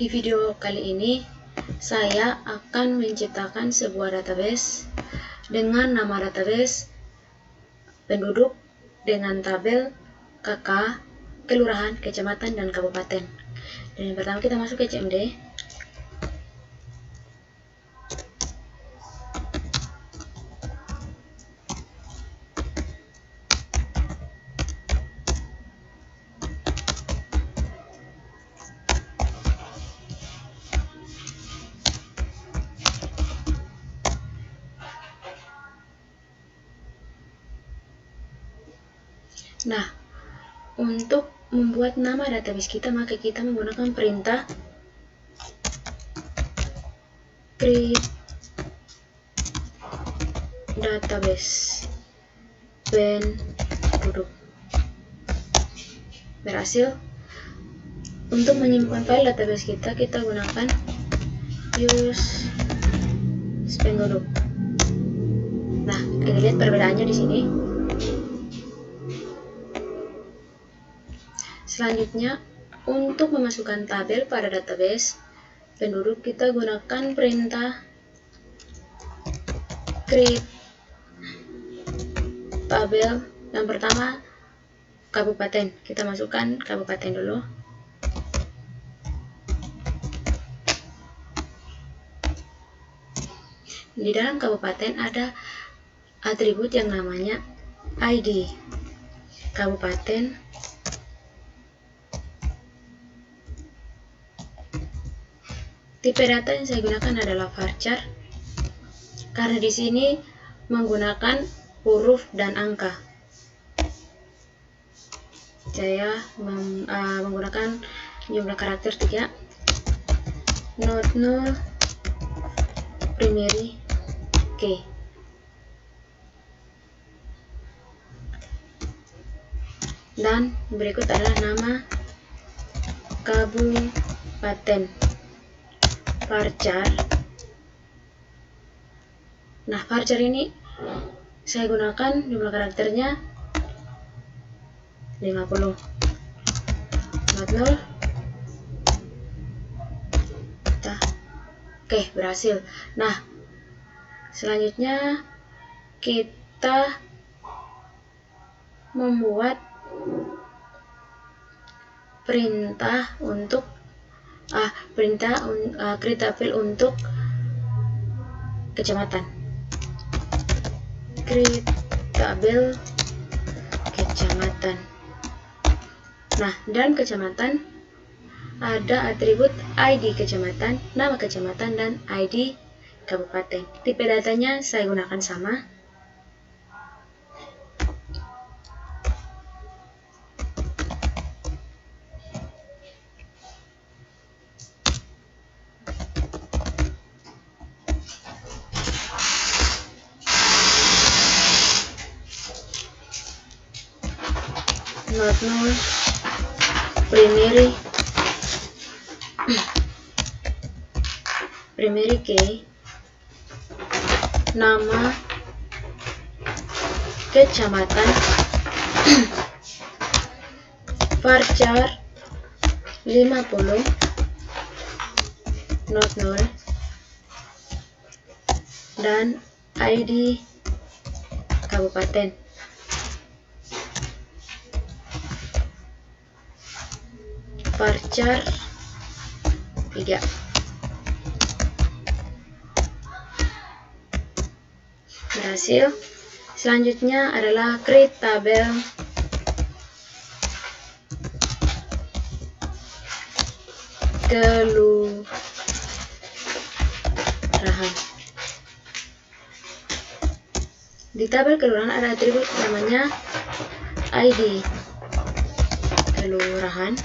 Di video kali ini, saya akan menciptakan sebuah database dengan nama database penduduk dengan tabel KK, kelurahan, kecamatan, dan kabupaten. Dan yang pertama kita masuk ke CMD. Nah, untuk membuat nama database kita, maka kita menggunakan perintah create database penduduk. Berhasil. Untuk menyimpan file database kita gunakan use penduduk. Nah, kita lihat perbedaannya di sini. Selanjutnya, untuk memasukkan tabel pada database penduduk, kita gunakan perintah create tabel. Yang pertama, kabupaten. Kita masukkan kabupaten dulu. Di dalam kabupaten ada atribut yang namanya ID kabupaten. Tipe data yang saya gunakan adalah varchar, karena di sini menggunakan huruf dan angka. Saya menggunakan jumlah karakter 3, not null, primary key. Dan berikut adalah nama kabupaten, varchar. Nah, varchar ini saya gunakan jumlah karakternya 50, not null. Oke, berhasil. Nah, selanjutnya kita membuat perintah untuk create tabel untuk kecamatan. Create tabel kecamatan. Nah, dalam kecamatan ada atribut ID kecamatan, nama kecamatan, dan ID kabupaten. Tipe datanya saya gunakan sama. Not null, primary key, nama kecamatan, varchar 50, not null, dan ID kabupaten. Varchar 3. Berhasil. Selanjutnya adalah create tabel kelurahan. Di tabel kelurahan ada atribut namanya ID kelurahan.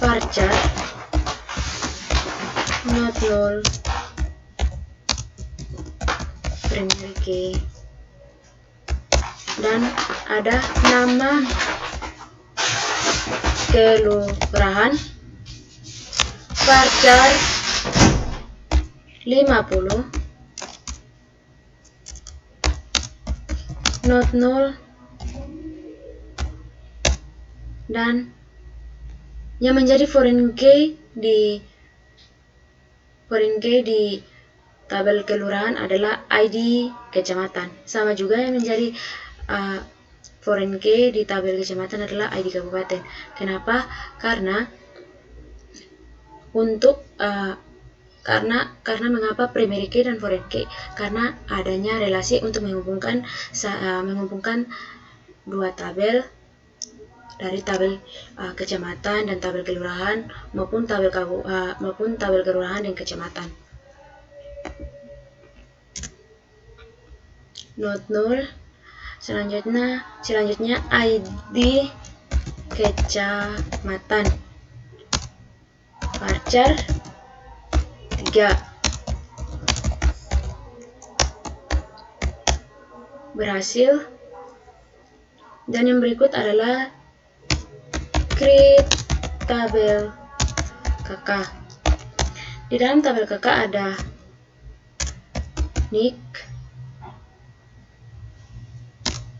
Varchar, not null, primary key, dan ada nama kelurahan, varchar 50, not null, Dan yang menjadi foreign key di tabel kelurahan adalah ID kecamatan. Sama juga yang menjadi foreign key di tabel kecamatan adalah ID kabupaten. Kenapa? Karena karena mengapa primary key dan foreign key? Karena adanya relasi untuk menghubungkan dua tabel dari tabel kecamatan dan tabel kelurahan maupun tabel kelurahan dan kecamatan. Note 0. Selanjutnya ID kecamatan. Varchar 3. Berhasil. Dan yang berikut adalah create tabel KK. Di dalam tabel KK ada NIK.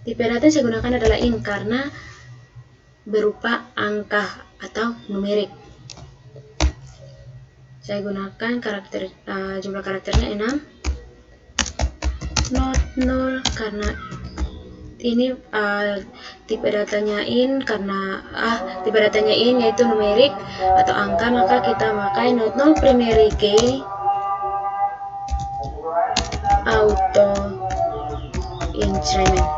Tipe data yang saya gunakan adalah int karena berupa angka atau numerik. Saya gunakan jumlah karakternya 6. Not 0 karena ini tipe datanya int yaitu numerik atau angka, maka kita pakai not 0 primary key auto increment.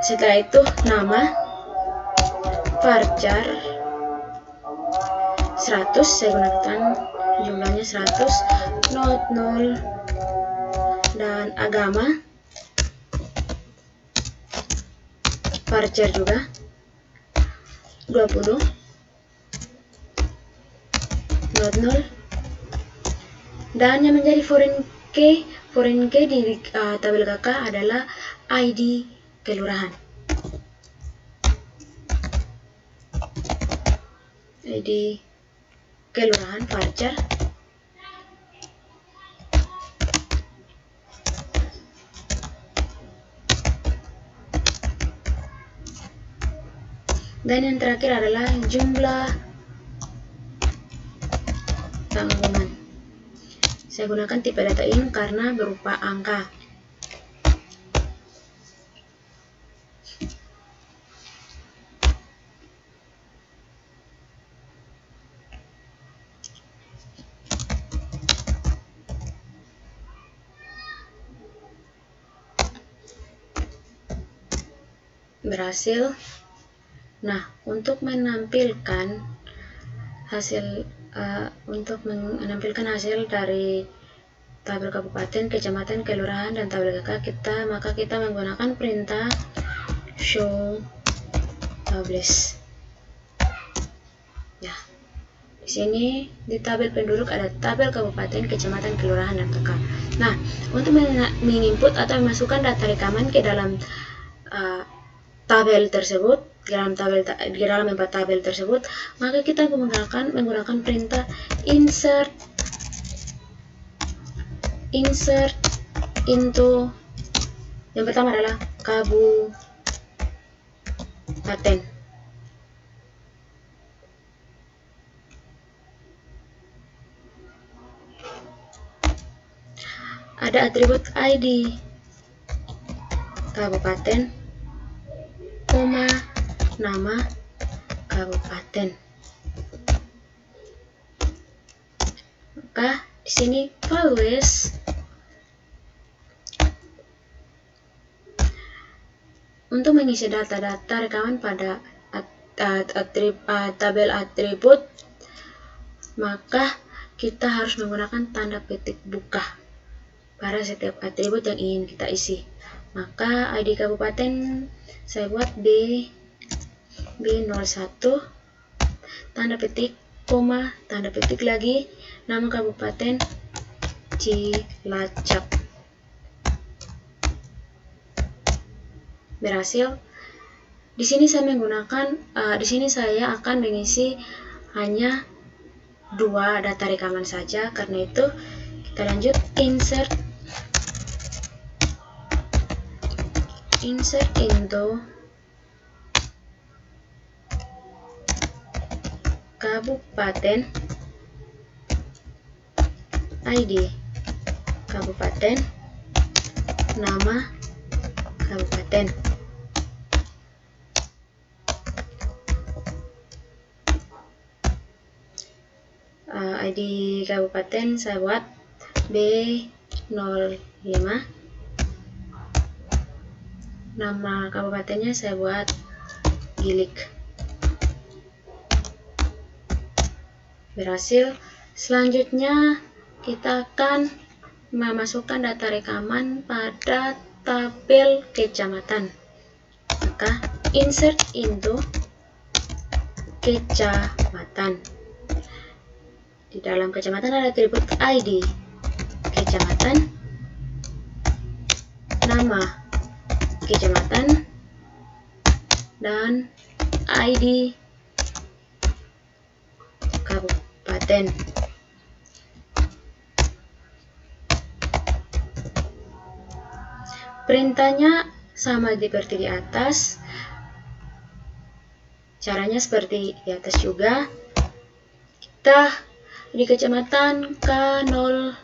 Setelah itu nama varchar 100, saya gunakan jumlahnya 100, not 0, dan agama varchar juga 20, not 0, dan yang menjadi foreign key di tabel KK adalah ID kelurahan. ID kelurahan varchar. Dan yang terakhir adalah jumlah tanggungan. Saya gunakan tipe data int karena berupa angka. Berhasil. Nah, untuk menampilkan hasil dari tabel kabupaten, kecamatan, kelurahan, dan tabel KK maka kita menggunakan perintah show tables. Ya, di sini di tabel penduduk ada tabel kabupaten, kecamatan, kelurahan, dan KK. Nah, untuk menginput atau memasukkan data rekaman ke dalam tabel tersebut, di dalam 4 tabel tersebut, maka kita menggunakan perintah insert into. Yang pertama adalah kabupaten. Ada atribut ID kabupaten, nama kabupaten. Maka di sini values untuk mengisi data-data rekaman pada tabel atribut, maka kita harus menggunakan tanda petik buka pada setiap atribut yang ingin kita isi. Maka ID kabupaten saya buat B01, tanda petik, koma, tanda petik lagi, nama kabupaten Cilacap. Berhasil. Di sini saya akan mengisi hanya 2 data rekaman saja. Karena itu kita lanjut insert insert into kabupaten, ID kabupaten, nama kabupaten. ID kabupaten saya buat B05. Nama kabupatennya saya buat Gilig. Berhasil. Selanjutnya kita akan memasukkan data rekaman pada tabel kecamatan. Maka insert into kecamatan. Di dalam kecamatan ada atribut ID kecamatan, nama kecamatan, dan ID kabupaten. Perintahnya sama seperti di atas. Caranya seperti di atas juga. Kita di kecamatan K01,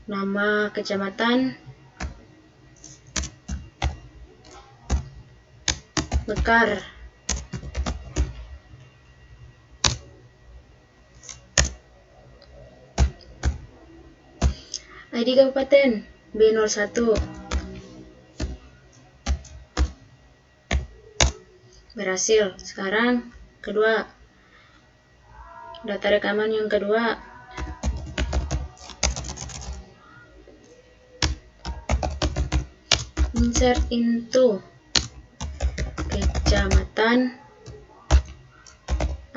nama kecamatan Mekar. ID kabupaten B01. Berhasil. Sekarang kedua, data rekaman yang kedua. Insert into kecamatan,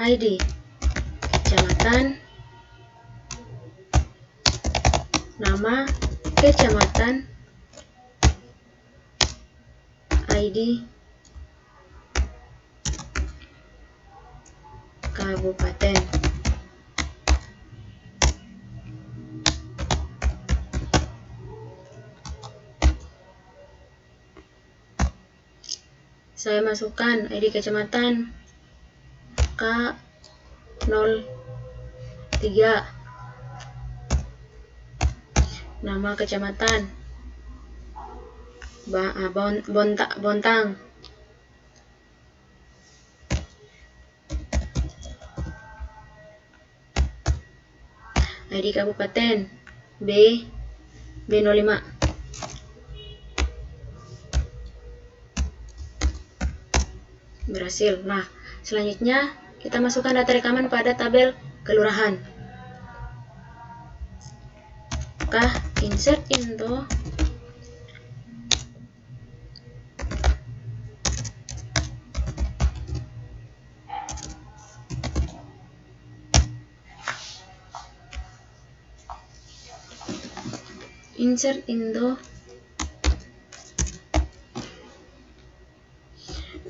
ID kecamatan, nama kecamatan, ID kabupaten. Saya masukkan ID kecamatan K03, nama kecamatan Bontang, ID kabupaten B05. Berhasil. Nah, selanjutnya kita masukkan data rekaman pada tabel kelurahan. Maka insert into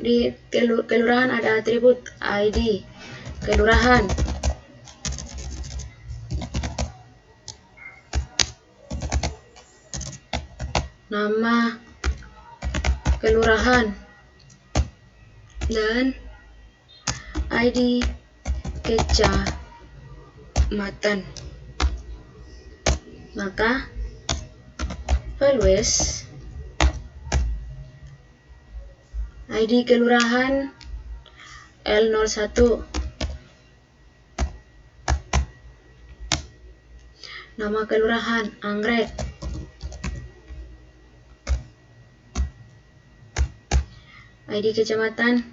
di kelurahan ada atribut ID kelurahan, nama kelurahan, dan ID kecamatan. Maka values ID kelurahan L01, nama kelurahan Anggrek, ID kecamatan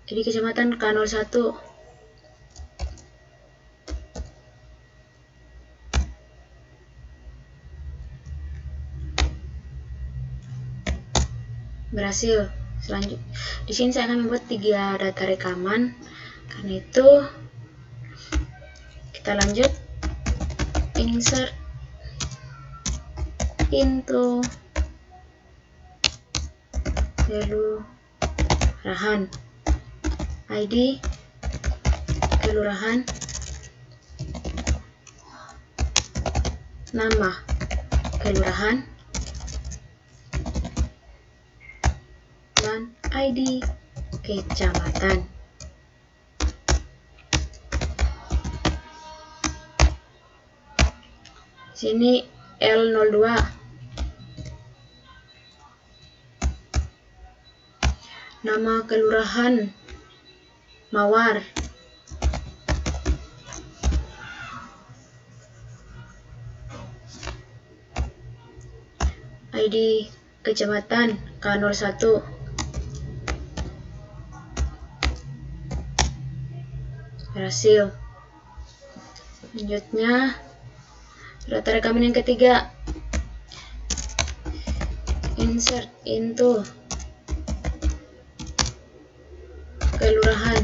K01, berhasil. Selanjutnya di sini saya akan membuat 3 data rekaman. Karena itu kita lanjut insert into kelurahan, ID kelurahan, nama kelurahan, dan ID kecamatan. Sini L02, nama kelurahan Mawar, ID kecamatan K01, berhasil. Selanjutnya data rekaman yang ketiga, insert into kelurahan,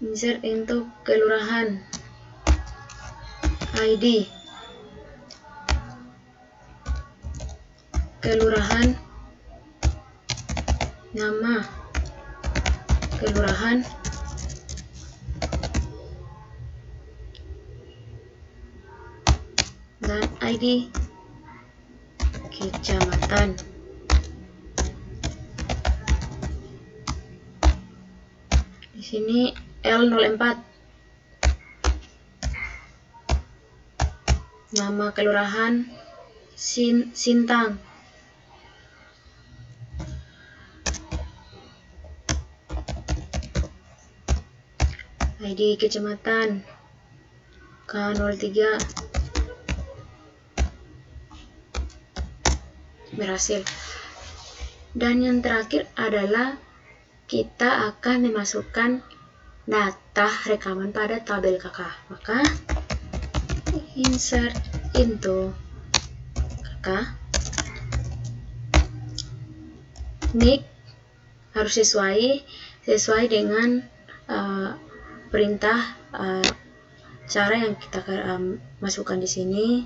insert into kelurahan, ID kelurahan, nama kelurahan, dan ID kecamatan. Di sini L04, nama kelurahan Sintang, ID kecamatan K03, berhasil. Dan yang terakhir adalah kita akan memasukkan data rekaman pada tabel KK. Maka insert into KK, nick harus sesuai dengan perintah cara yang kita masukkan di sini.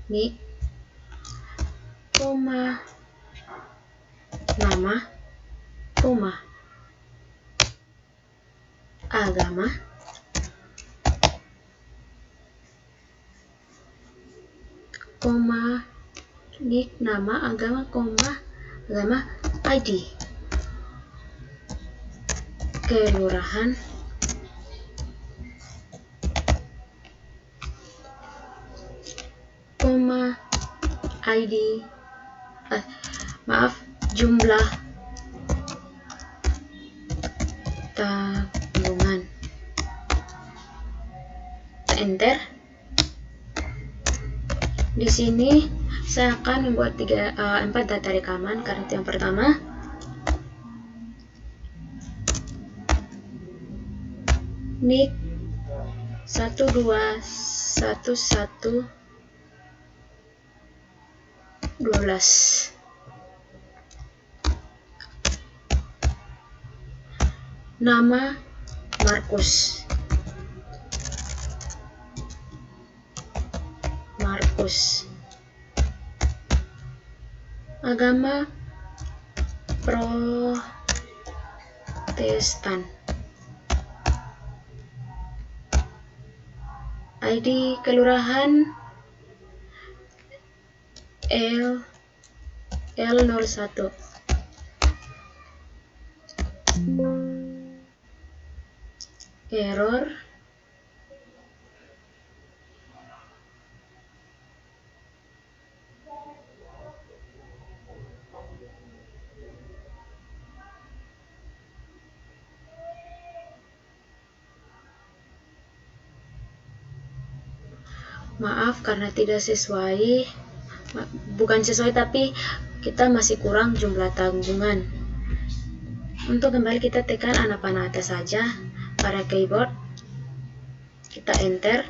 Nick, koma, nama, koma, agama, koma, nick, nama, agama, koma, agama, ID kelurahan, koma, ID, jumlah tabungan. Enter. Di sini saya akan membuat 4 data rekaman. Karena itu yang pertama, nick 121112, nama Markus, agama Protestan, ID kelurahan L01, error, maaf karena tidak sesuai, bukan sesuai tapi kita masih kurang jumlah tabungan. Untuk kembali kita tekan panah atas saja pada keyboard, kita enter.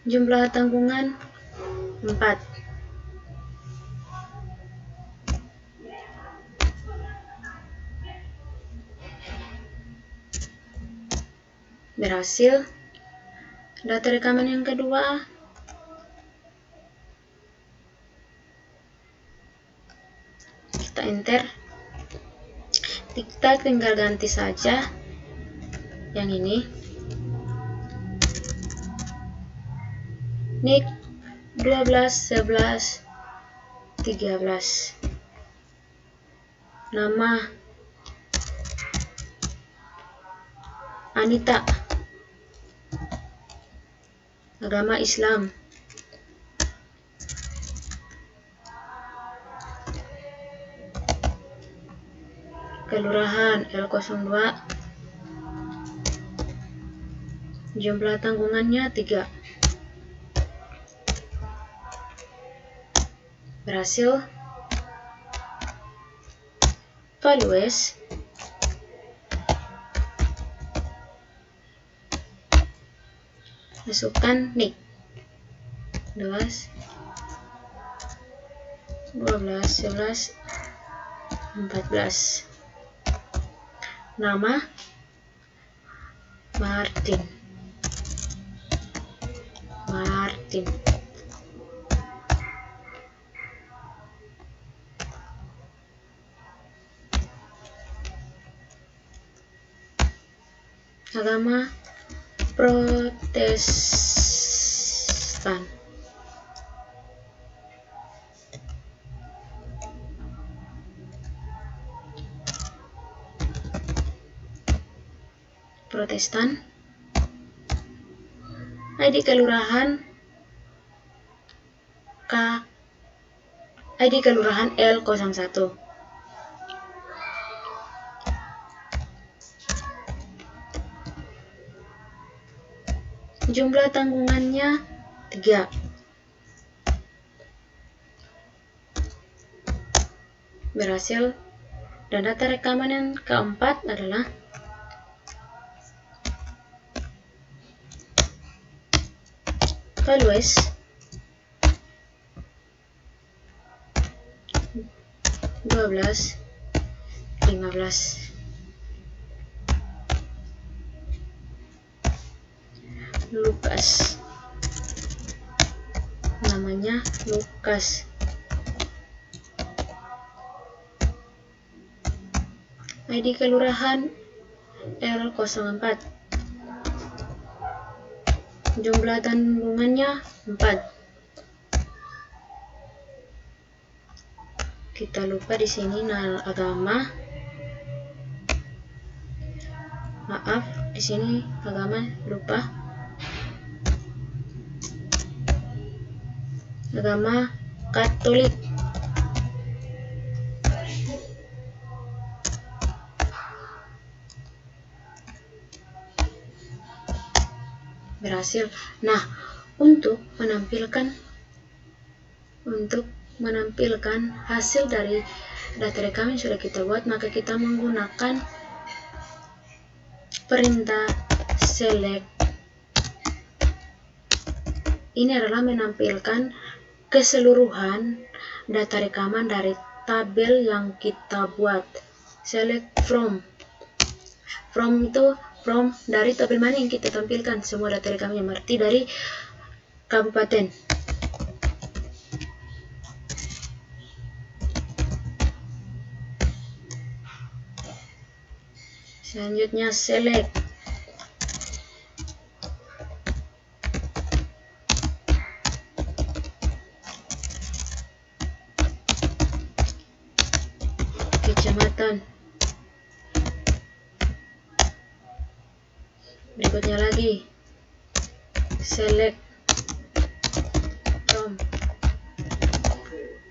Jumlah tanggungan 4. Berhasil. Data rekaman yang kedua, kita enter. Kita tinggal ganti saja yang ini. Nik 12, 11, 13. Nama Anita. Agama Islam. Kelurahan L02. Jumlah tanggungannya 3. Berhasil. Values. Masukkan nik 12, 11, 14. Nama Martin. Agama Protestan. ID kelurahan ID kelurahan L01. Jumlah tanggungannya 3. Berhasil. Dan data rekaman yang keempat adalah values 12, 15. Lukas. Namanya Lukas. ID kelurahan L04. Jumlah tanggungannya 4. Kita lupa di sini agama. Maaf, di sini agama lupa. Agama Katolik. Berhasil. Nah, untuk menampilkan hasil dari data rekaman yang sudah kita buat, maka kita menggunakan perintah select. Ini adalah menampilkan keseluruhan data rekaman dari tabel yang kita buat. Select from. From itu dari tabel mana yang kita tampilkan semua data rekaman yang berarti dari kabupaten. Selanjutnya select. Kecamatan. Berikutnya lagi select from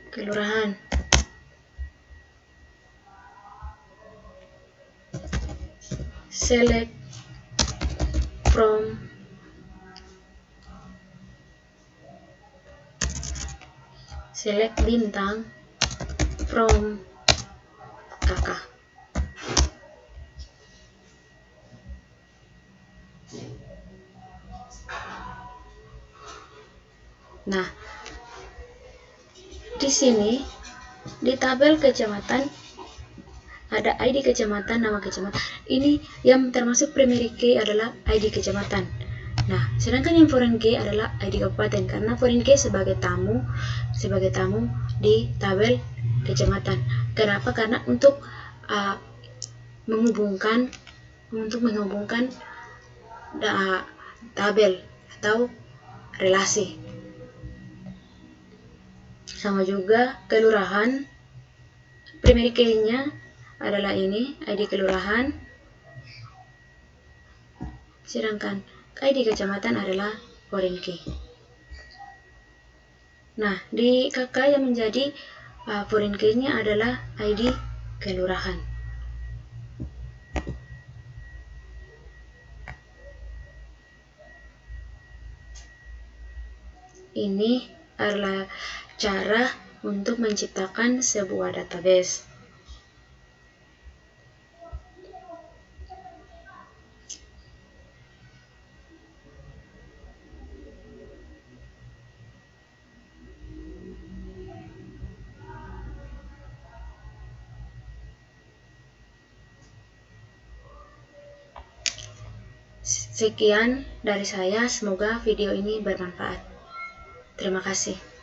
kelurahan. Select from bintang from kakak. Nah, di sini di tabel kecamatan ada ID kecamatan, nama kecamatan. Ini yang termasuk primary key adalah ID kecamatan. Nah, sedangkan yang foreign key adalah ID kabupaten karena foreign key sebagai tamu di tabel kecamatan. Kenapa? Karena untuk menghubungkan tabel atau relasi. Sama juga kelurahan, primary key-nya adalah ini, ID kelurahan, sedangkan ID kecamatan adalah foreign key. Nah, di KK yang menjadi foreign key-nya adalah ID kelurahan. Ini adalah cara untuk menciptakan sebuah database. Sekian dari saya, semoga video ini bermanfaat. Terima kasih.